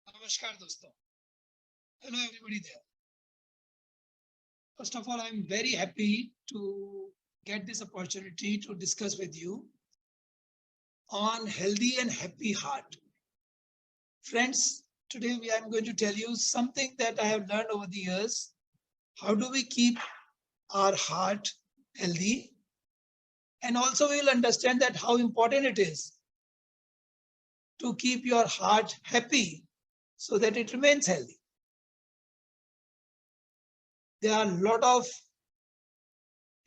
Namaskar, dosto. Hello, everybody there. First of all, I'm very happy to get this opportunity to discuss with you on healthy and happy heart. Friends, today I'm going to tell you something that I have learned over the years. How do we keep our heart healthy? And also we'll understand that how important it is to keep your heart happy so that it remains healthy. There are a lot of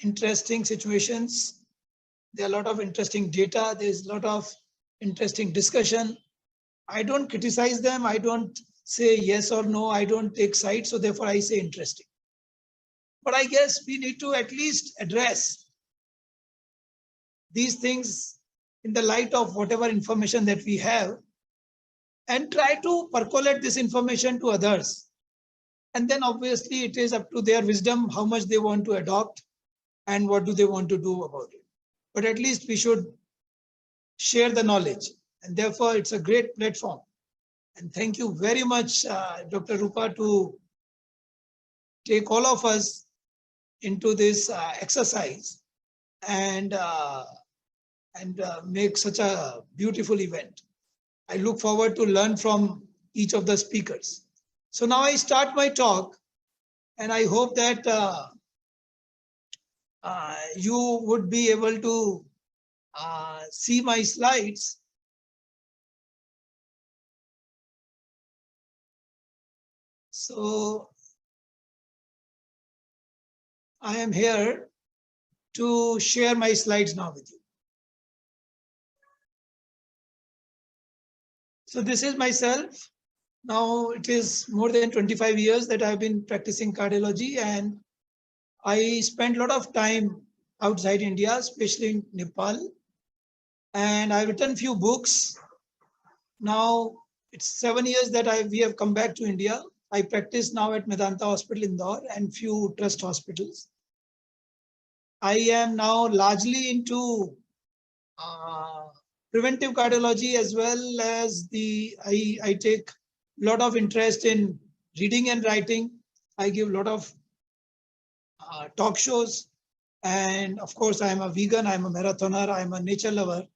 interesting situations. There are a lot of interesting data. There's a lot of interesting discussion. I don't criticize them. I don't say yes or no. I don't take sides. So therefore I say interesting. But I guess we need to at least address these things in the light of whatever information that we have and try to percolate this information to others. And then obviously it is up to their wisdom how much they want to adopt and what do they want to do about it. But at least we should share the knowledge. And therefore it's a great platform. And thank you very much, Dr. Rupa, to take all of us into this exercise and make such a beautiful event. I look forward to learn from each of the speakers. So now I start my talk, and I hope that you would be able to see my slides. So I am here to share my slides now with you. So this is myself. Now it is more than 25 years that I've been practicing cardiology, and I spent a lot of time outside India, especially in Nepal. And I've written few books. Now it's 7 years that we have come back to India. I practice now at Medanta Hospital Indore and few trust hospitals. I am now largely into preventive cardiology, as well as I take a lot of interest in reading and writing. I give a lot of talk shows. And of course, I am a vegan, I'm a marathoner, I'm a nature lover.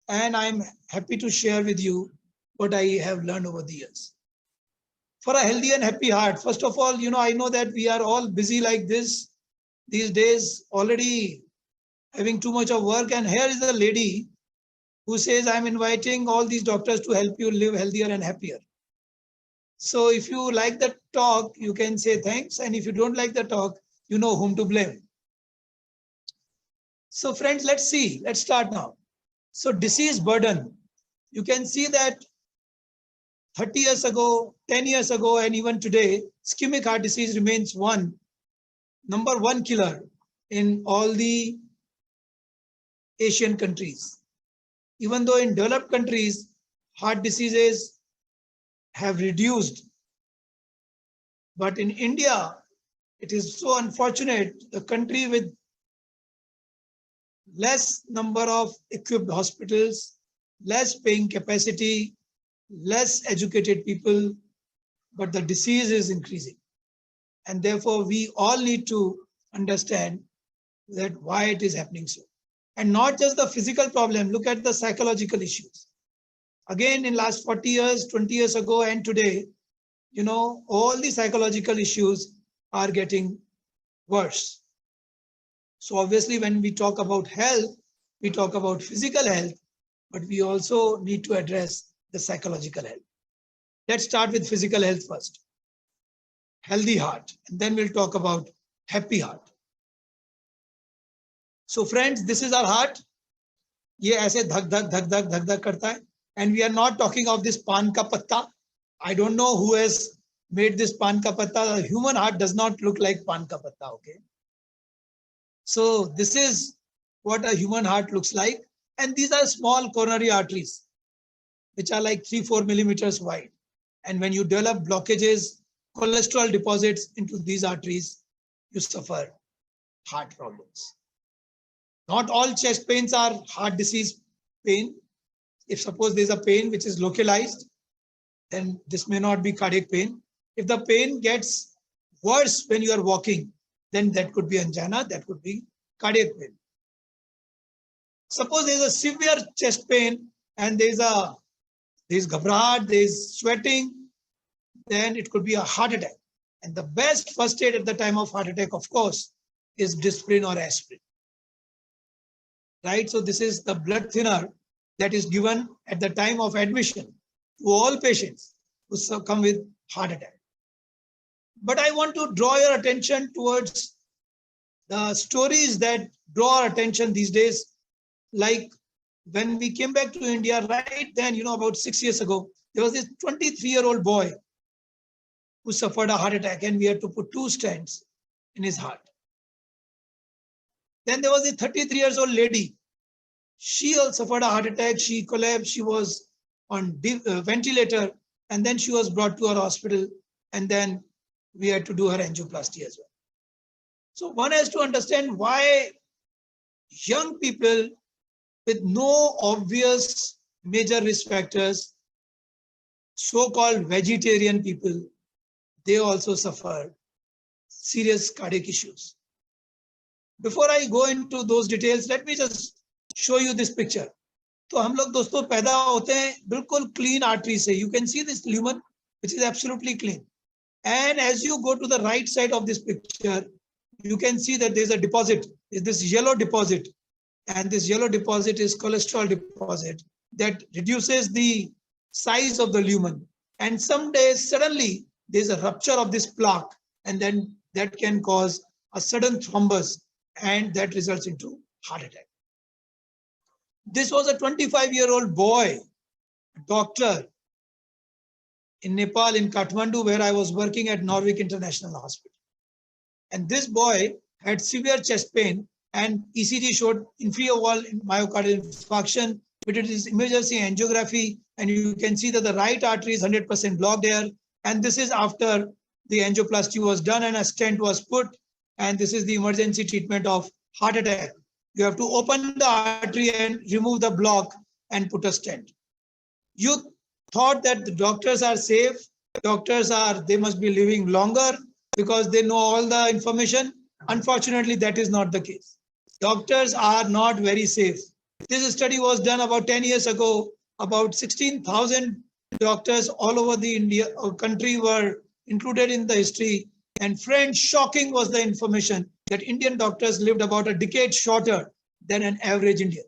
And I'm happy to share with you what I have learned over the years. For a healthy and happy heart, first of all, I know that we are all busy like this these days, already having too much of work. And here is a lady who says, I'm inviting all these doctors to help you live healthier and happier. So if you like the talk, you can say thanks. And if you don't like the talk, you know whom to blame. So friends, let's start now. So disease burden, you can see that 30 years ago, 10 years ago, and even today, ischemic heart disease remains number one killer in all the Asian countries. Even though in developed countries, heart diseases have reduced. But in India, it is so unfortunate, the country with less number of equipped hospitals, less paying capacity, less educated people, but the disease is increasing. And therefore, we all need to understand that why it is happening so. And not just the physical problem, look at the psychological issues. Again, in last 40 years, 20 years ago and today, all the psychological issues are getting worse. So obviously, when we talk about health, we talk about physical health, but we also need to address the psychological health. Let's start with physical health first. Healthy heart, and then we'll talk about happy heart. So friends, this is our heart. ये ऐसे धक धक धक धक धक धक करता है. And we are not talking of this pan ka patta. I don't know who has made this pan ka patta. The human heart does not look like pan ka patta, okay? So this is what a human heart looks like. And these are small coronary arteries, which are like 3-4 millimeters wide. And when you develop blockages, cholesterol deposits into these arteries, you suffer heart problems. Not all chest pains are heart disease pain. If suppose there's a pain which is localized, then this may not be cardiac pain. If the pain gets worse when you are walking, then that could be angina, that could be cardiac pain. Suppose there's a severe chest pain and there's ghabrahat, there's sweating, then it could be a heart attack. And the best first aid at the time of heart attack, of course, is Disprin or aspirin. Right? So this is the blood thinner that is given at the time of admission to all patients who come with heart attack. But I want to draw your attention towards the stories that draw our attention these days. Like when we came back to India, right then, about 6 years ago, there was this 23-year-old boy who suffered a heart attack and we had to put 2 stents in his heart. Then there was a 33-year-old lady. She also suffered a heart attack. She collapsed. She was on ventilator and then she was brought to our hospital and then we had to do her angioplasty as well. So one has to understand why young people with no obvious major risk factors, so-called vegetarian people, they also suffer serious cardiac issues. Before I go into those details, let me just show you this picture. तो हम लोग दोस्तों पैदा होते हैं बिल्कुल clean artery से. You can see this lumen, which is absolutely clean. And as you go to the right side of this picture, you can see that there's a deposit. Is this yellow deposit, and this yellow deposit is cholesterol deposit that reduces the size of the lumen. And some days suddenly there's a rupture of this plaque, and then that can cause a sudden thrombus, and that results into heart attack. This was a 25-year-old boy, doctor in Nepal, in Kathmandu, where I was working at Norwich International Hospital. And this boy had severe chest pain and ECG showed inferior wall myocardial infarction. We did this emergency angiography and you can see that the right artery is 100% blocked there. And this is after the angioplasty was done and a stent was put. And this is the emergency treatment of heart attack. You have to open the artery and remove the block and put a stent. You thought that the doctors are safe. They must be living longer because they know all the information. Unfortunately, that is not the case. Doctors are not very safe. This study was done about 10 years ago. About 16,000 doctors all over the country were included in the history. And friends, shocking was the information that Indian doctors lived about a decade shorter than an average Indian.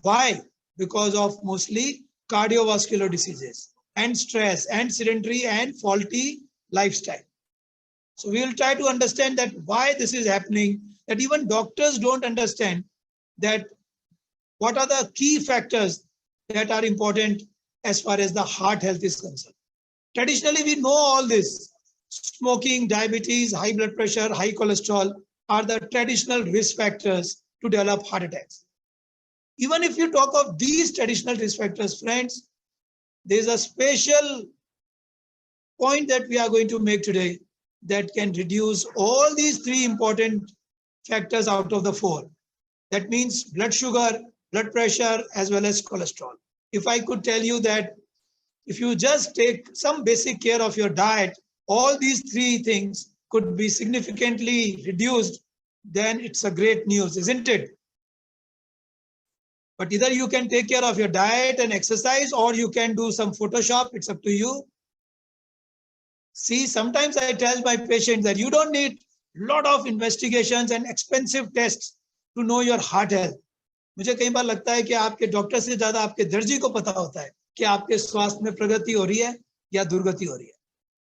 Why? Because of mostly cardiovascular diseases and stress and sedentary and faulty lifestyle. So we will try to understand that why this is happening, that even doctors don't understand that what are the key factors that are important as far as the heart health is concerned. Traditionally, we know all this. Smoking, diabetes, high blood pressure, high cholesterol are the traditional risk factors to develop heart attacks. Even if you talk of these traditional risk factors, friends, there's a special point that we are going to make today that can reduce all these 3 important factors out of the 4. That means blood sugar, blood pressure, as well as cholesterol. If I could tell you that if you just take some basic care of your diet, all these 3 things could be significantly reduced, then it's a great news, isn't it? But either you can take care of your diet and exercise, or you can do some Photoshop. It's up to you. See, sometimes I tell my patients that you don't need a lot of investigations and expensive tests to know your heart health. मुझे कई बार लगता है कि आपके doctor से ज्यादा आपके दर्जी को पता होता है कि आपके स्वास्थ्य में प्रगति हो रही है या दुर्गति हो रही है.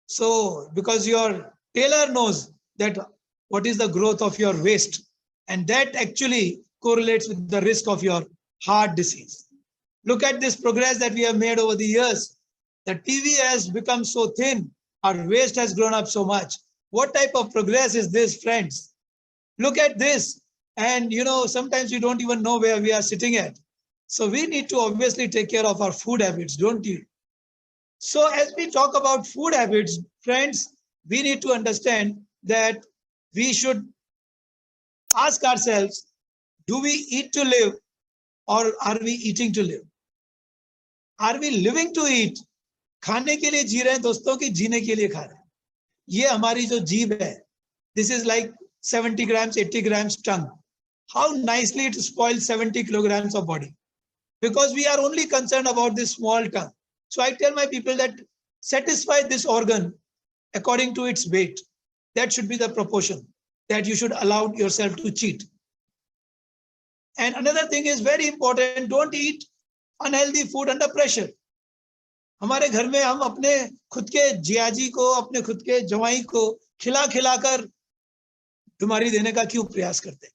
So, because your tailor knows that what is the growth of your waist, and that actually correlates with the risk of your heart disease. Look at this progress that we have made over the years. The TV has become so thin. Our waist has grown up so much. What type of progress is this, friends? Look at this. And sometimes we don't even know where we are sitting at. So we need to obviously take care of our food habits, don't you? So as we talk about food habits, friends, we need to understand that we should ask ourselves, do we eat to live or are we eating to live? Are we living to eat? खाने के लिए जी रहे हैं दोस्तों की जीने के लिए खा रहे हैं. ये हमारी जो जीभ है, this is like 70 grams, 80 grams tongue. How nicely it spoils 70 kilograms of body. Because we are only concerned about this small tongue. So I tell my people that satisfy this organ according to its weight. That should be the proportion that you should allow yourself to cheat. And another thing is very important, don't eat unhealthy food under pressure. हमारे घर में हम अपने खुद के जियाजी को, अपने खुद के जवाई को खिला खिलाकर बीमारी देने का क्यों प्रयास करते हैं?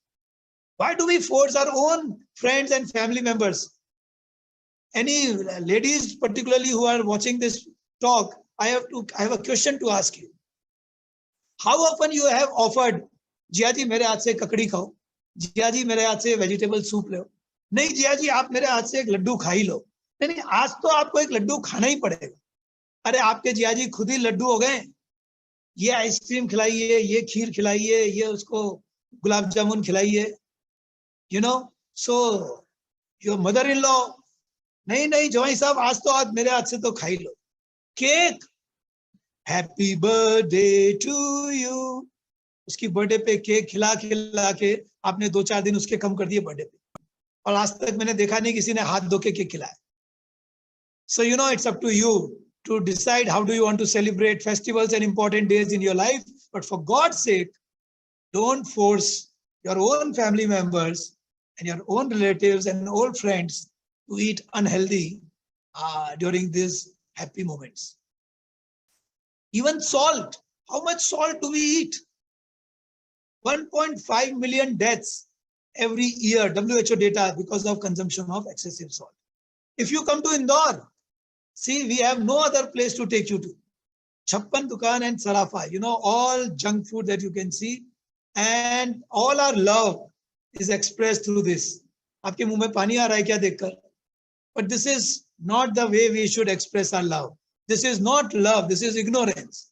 Why do we force our own friends and family members? Any ladies particularly who are watching this talk, I have a question to ask you. How often you have offered, जिया जी मेरे हाथ से ककड़ी खाओ, जिया जी मेरे हाथ से वेजिटेबल सूप लो, नहीं जिया जी आप मेरे हाथ से एक लड्डू खा ही लो. नहीं, आज तो आपको एक लड्डू खाना ही पड़ेगा. अरे आपके जिया जी खुद ही लड्डू हो गए. ये आइसक्रीम खिलाइए, ये खीर खिलाइए, ये उसको गुलाब जामुन खिलाइए. You know, so your mother-in-law, नहीं नहीं जवाई साहब आज तो आप मेरे हाथ से तो खा ही लो. Cake, happy birthday to you. उसकी बर्थडे पे केक खिला खिला के आपने 2-4 दिन उसके कम कर दिए बर्थडे पे, और आज तक मैंने देखा नहीं किसी ने हाथ धो के केक खिलाया. So you know, it's up to you to decide how do you want to celebrate festivals and important days in your life. But for God's sake, don't force your own family members and your own relatives and old friends to eat unhealthy during these happy moments. Even salt. How much salt do we eat? 1.5 million deaths every year, WHO data, because of consumption of excessive salt. If you come to Indore, see, we have no other place to take you to. Chappan Dukan and Sarafa, you know, all junk food that you can see, and all our love is expressed through this. आपके मुंह में पानी आ रहा है क्या देखकर? But this is not the way we should express our love. This is not love, this is ignorance.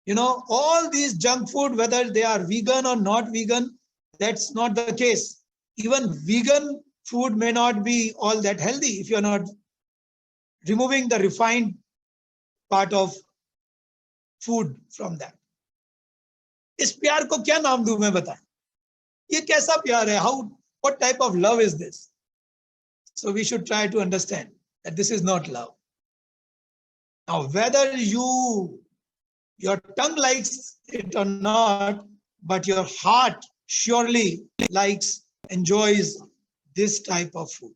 You know, all these junk food, whether they are vegan or not vegan, that's not the case. Even vegan food may not be all that healthy if you're not removing the refined part of food from that. इस प्यार को क्या नाम दूं मैं बताएं? ये कैसा प्यार है? What type of love is this? So we should try to understand that this is not love. Now, whether your tongue likes it or not, but your heart surely likes, enjoys this type of food.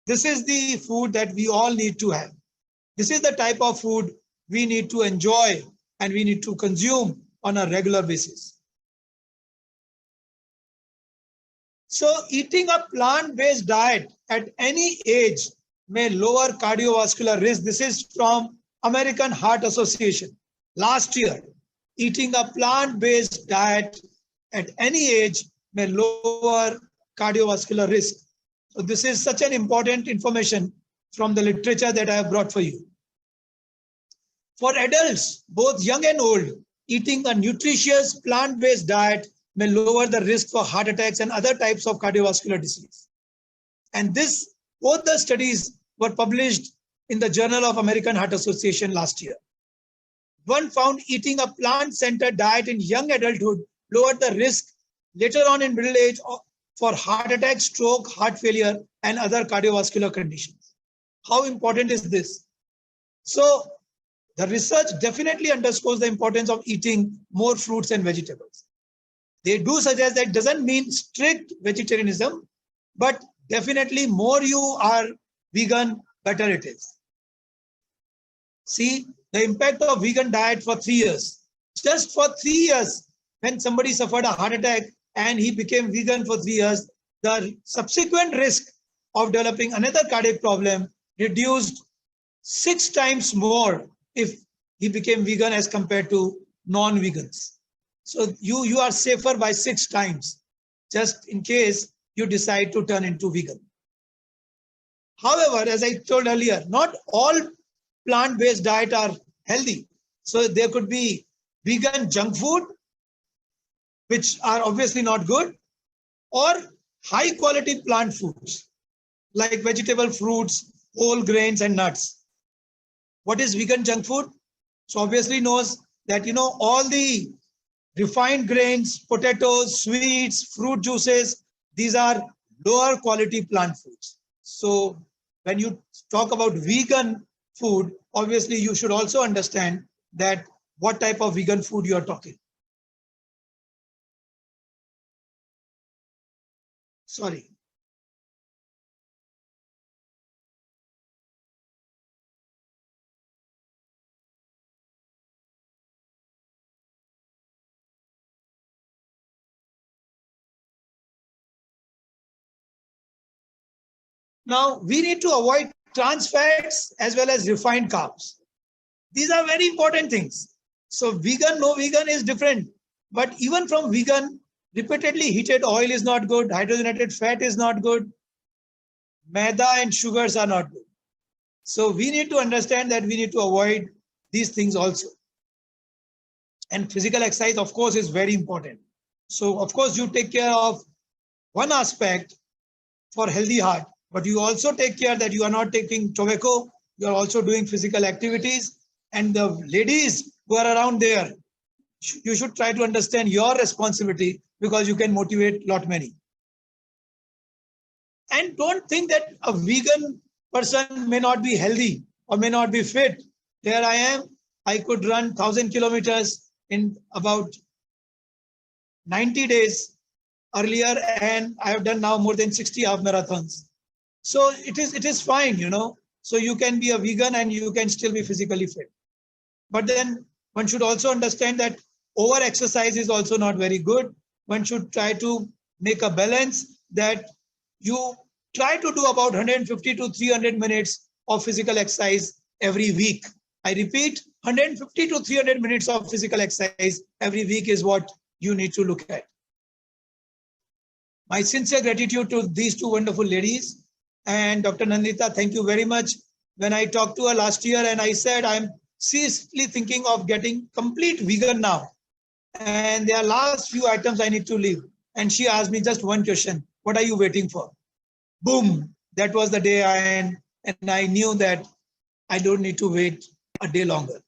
This is the food that we all need to have. This is the type of food we need to enjoy and we need to consume on a regular basis. So eating a plant-based diet at any age may lower cardiovascular risk. This is from American Heart Association. Last year, eating a plant-based diet at any age may lower cardiovascular risk. So this is such an important information from the literature that I have brought for you. For adults, both young and old, eating a nutritious plant-based diet may lower the risk for heart attacks and other types of cardiovascular disease. And both the studies were published in the Journal of American Heart Association last year. One found eating a plant-centered diet in young adulthood lowered the risk later on in middle age for heart attack, stroke, heart failure, and other cardiovascular conditions. How important is this? So the research definitely underscores the importance of eating more fruits and vegetables. They do suggest that it doesn't mean strict vegetarianism, but definitely more you are vegan, better it is. See the impact of vegan diet for 3 years. Just for 3 years, when somebody suffered a heart attack and he became vegan for 3 years, the subsequent risk of developing another cardiac problem reduced 6 times more if he became vegan as compared to non-vegans. So you are safer by 6 times, just in case you decide to turn into vegan. However, as I told earlier, not all plant-based diet are healthy. So there could be vegan junk food, which are obviously not good, or high quality plant foods like vegetable, fruits, whole grains and nuts. What is vegan junk food? So obviously knows that, all the refined grains, potatoes, sweets, fruit juices, these are lower quality plant foods. So when you talk about vegan food, obviously you should also understand that what type of vegan food you are talking. Sorry. Now we need to avoid trans fats as well as refined carbs. These are very important things. So vegan, no vegan is different. But even from vegan, repeatedly heated oil is not good. Hydrogenated fat is not good. Maida and sugars are not good. So we need to understand that we need to avoid these things also. And physical exercise, of course, is very important. So, of course, you take care of one aspect for healthy heart, but you also take care that you are not taking tobacco. You are also doing physical activities. And the ladies who are around there, you should try to understand your responsibility because you can motivate a lot many. And don't think that a vegan person may not be healthy or may not be fit. Here I am. I could run 1,000 kilometers in about 90 days earlier, and I have done now more than 60 half marathons. So it is fine, So you can be a vegan and you can still be physically fit. But then one should also understand that over exercise is also not very good. One should try to make a balance that you try to do about 150 to 300 minutes of physical exercise every week. I repeat, 150 to 300 minutes of physical exercise every week is what you need to look at. My sincere gratitude to these two wonderful ladies. And Dr. Nandita, thank you very much. When I talked to her last year and I said, I'm seriously thinking of getting complete vegan now. And there are last few items I need to leave. And she asked me just one question. What are you waiting for? Boom. That was the day and I knew that I don't need to wait a day longer.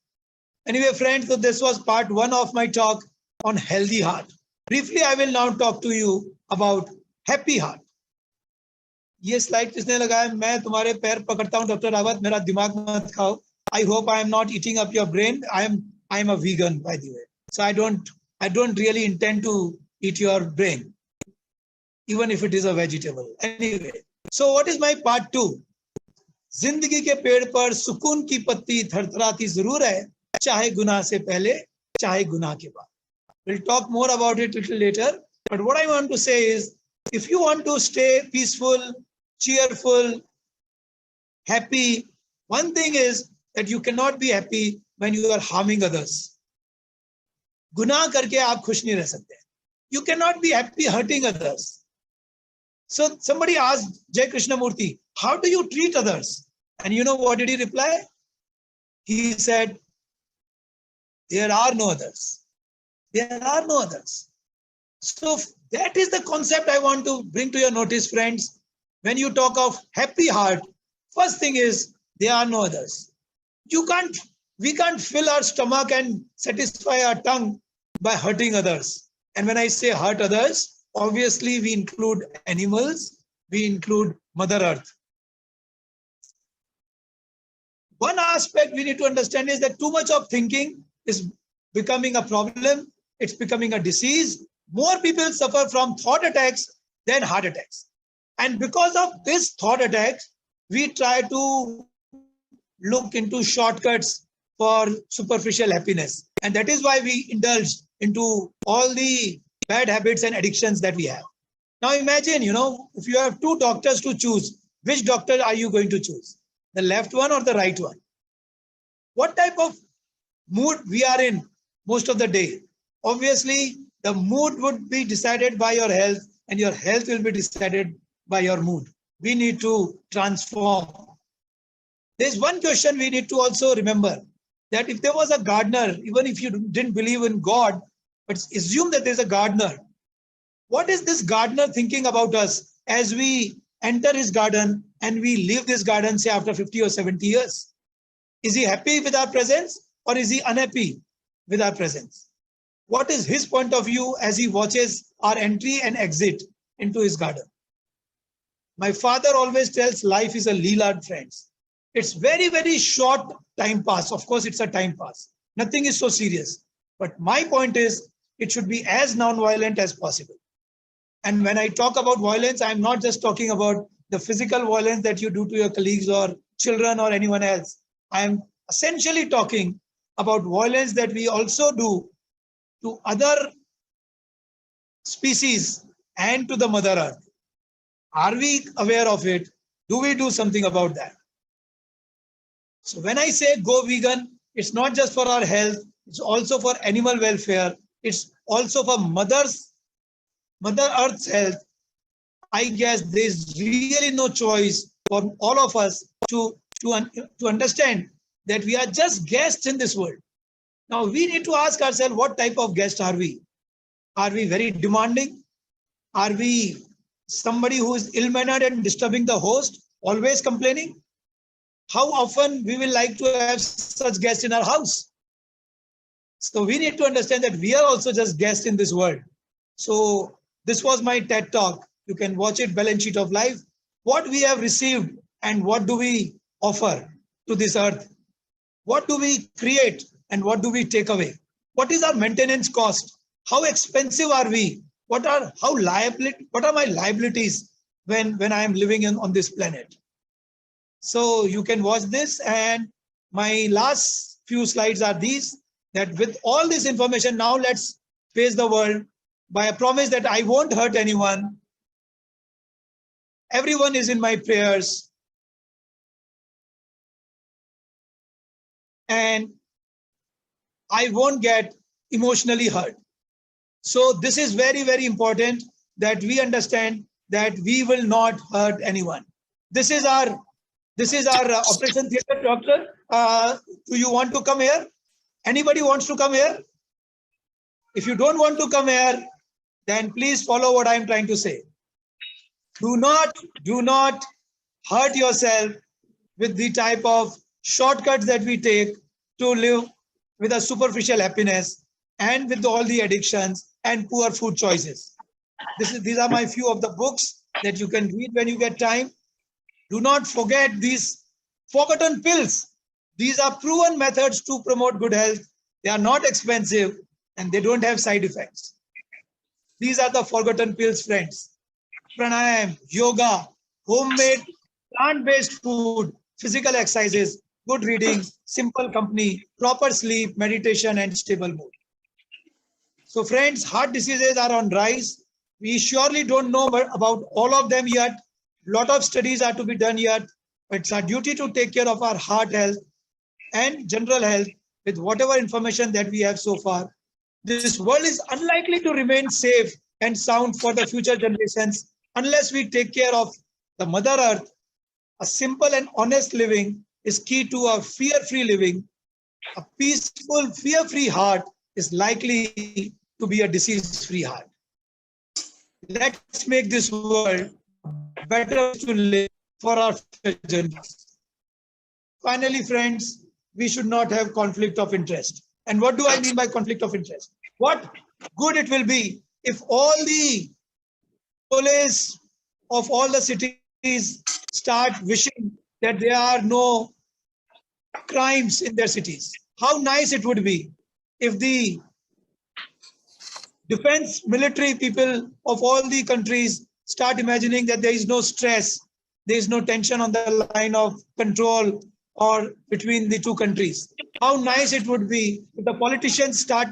Anyway, friends, so this was part one of my talk on healthy heart. Briefly, I will now talk to you about happy heart. ये slide किसने लगाया? मैं तुम्हारे पैर पकड़ता हूं doctor Rawat, मेरा दिमाग मत खाओ. I hope I am not eating up your brain. I am a vegan, by the way. So I don't really intend to eat your brain, even if it is a vegetable. Anyway, so what is my part two? जिंदगी के पेड़ पर सुकून की पत्ती थरथराती जरूर है, चाहे गुनाह से पहले, चाहे गुनाह के बाद. We'll talk more about it a little later. But what I want to say is, if you want to stay peaceful, cheerful, happy, one thing is that you cannot be happy when you are harming others. गुनाह करके आप खुश नहीं रह सकते. You cannot be happy hurting others. So somebody asked Jai Krishnamurti, how do you treat others? And you know what did he reply? He said, there are no others. There are no others. So that is the concept I want to bring to your notice, friends. When you talk of happy heart, first thing is there are no others. We can't fill our stomach and satisfy our tongue by hurting others. And when I say hurt others, obviously we include animals, we include Mother Earth. One aspect we need to understand is that too much of thinking is becoming a problem. It's becoming a disease. More people suffer from thought attacks than heart attacks. And because of this thought attacks, we try to look into shortcuts for superficial happiness. And that is why we indulge into all the bad habits and addictions that we have. Now imagine, if you have two doctors to choose, which doctor are you going to choose? The left one or the right one? What type of mood we are in most of the day? Obviously, the mood would be decided by your health and your health will be decided by your mood. We need to transform. There's one question we need to also remember, that if there was a gardener, even if you didn't believe in God, but assume that there's a gardener What is this gardener thinking about us as we enter his garden and we leave this garden, say, after 50 or 70 years? Is he happy with our presence or is he unhappy with our presence? What is his point of view as he watches our entry and exit into his garden? My father always tells life is a leela, friends. It's very, very short time pass. Of course, it's a time pass. Nothing is so serious. But my point is, it should be as non-violent as possible. And when I talk about violence, I'm not just talking about the physical violence that you do to your colleagues or children or anyone else. I'm essentially talking about violence that we also do to other species and to the Mother Earth. Are we aware of it? Do we do something about that? So when I say go vegan, it's not just for our health, it's also for animal welfare. It's also for Mother Earth's health. I guess there's really no choice for all of us to understand that we are just guests in this world. Now we need to ask ourselves, what type of guest are we? Are we very demanding? Are we somebody who is ill-mannered and disturbing the host, always complaining? How often we will like to have such guests in our house? So we need to understand that we are also just guests in this world. So this was my TED Talk. You can watch it, Balance Sheet of Life. What we have received and what do we offer to this earth? What do we create and what do we take away? What is our maintenance cost? How expensive are we? What are my liabilities when I am living on this planet? So you can watch this, and my last few slides are these, that with all this information, now let's face the world by a promise that I won't hurt anyone. Everyone is in my prayers. And I won't get emotionally hurt. So this is very, very important that we understand that we will not hurt anyone. This is our Operation Theatre. Doctor, do you want to come here? Anybody wants to come here? If you don't want to come here, then please follow what I'm trying to say. Do not hurt yourself with the type of shortcuts that we take to live with a superficial happiness and with all the addictions and poor food choices. These are my few of the books that you can read when you get time. Do not forget these forgotten pills. These are proven methods to promote good health. They are not expensive and they don't have side effects. These are the forgotten pills, friends. Pranayam, yoga, homemade, plant-based food, physical exercises, good reading, simple company, proper sleep, meditation, and stable mood. So friends, heart diseases are on rise. We surely don't know about all of them yet. A lot of studies are to be done yet. But it's our duty to take care of our heart health and general health with whatever information that we have so far. This world is unlikely to remain safe and sound for the future generations unless we take care of the Mother Earth. A simple and honest living is key to a fear-free living. A peaceful, fear-free heart is likely to be a disease-free heart. Let's make this world better to live for our future generations. Finally, friends, we should not have conflict of interest. And what do I mean by conflict of interest? What good it will be if all the police of all the cities start wishing that there are no crimes in their cities. How nice it would be if the defense military people of all the countries start imagining that there is no stress, there is no tension on the line of control or between the two countries. How nice it would be if the politicians start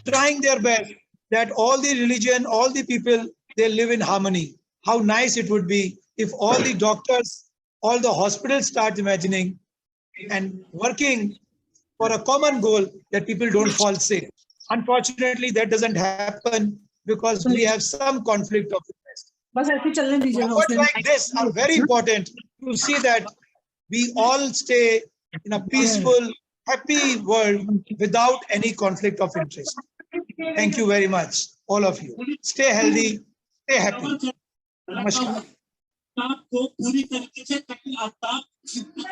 trying their best that all the religion, all the people, they live in harmony. How nice it would be if all the doctors, all the hospitals start imagining and working for a common goal that people don't fall sick. Unfortunately, that doesn't happen because we have some conflict of interest. Efforts like this are very important to see that we all stay in a peaceful, happy world without any conflict of interest. Thank you very much, all of you. Stay healthy, stay happy. Namaskar. आपको पूरी तरीके से ताकि आफ्ताब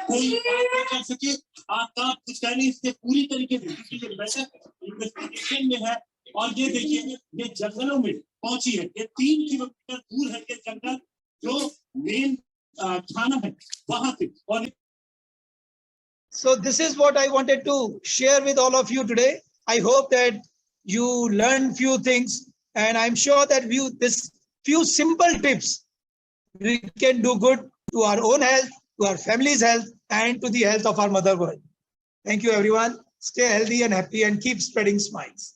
कोई बात ना कर सके, आफ्ताब कुछ कहने इससे पूरी तरीके से इन्वेस्टिगेशन में है। और ये देखिए ये जंगलों में पहुंची है, ये 3 किलोमीटर दूर है ये जंगल जो मेन थाना है वहां से। और So this is what I wanted to share with all of you today. I hope that you learned few things, and I'm sure that this few simple tips we can do good to our own health, to our family's health, and to the health of our mother world. Thank you, everyone. Stay healthy and happy and keep spreading smiles.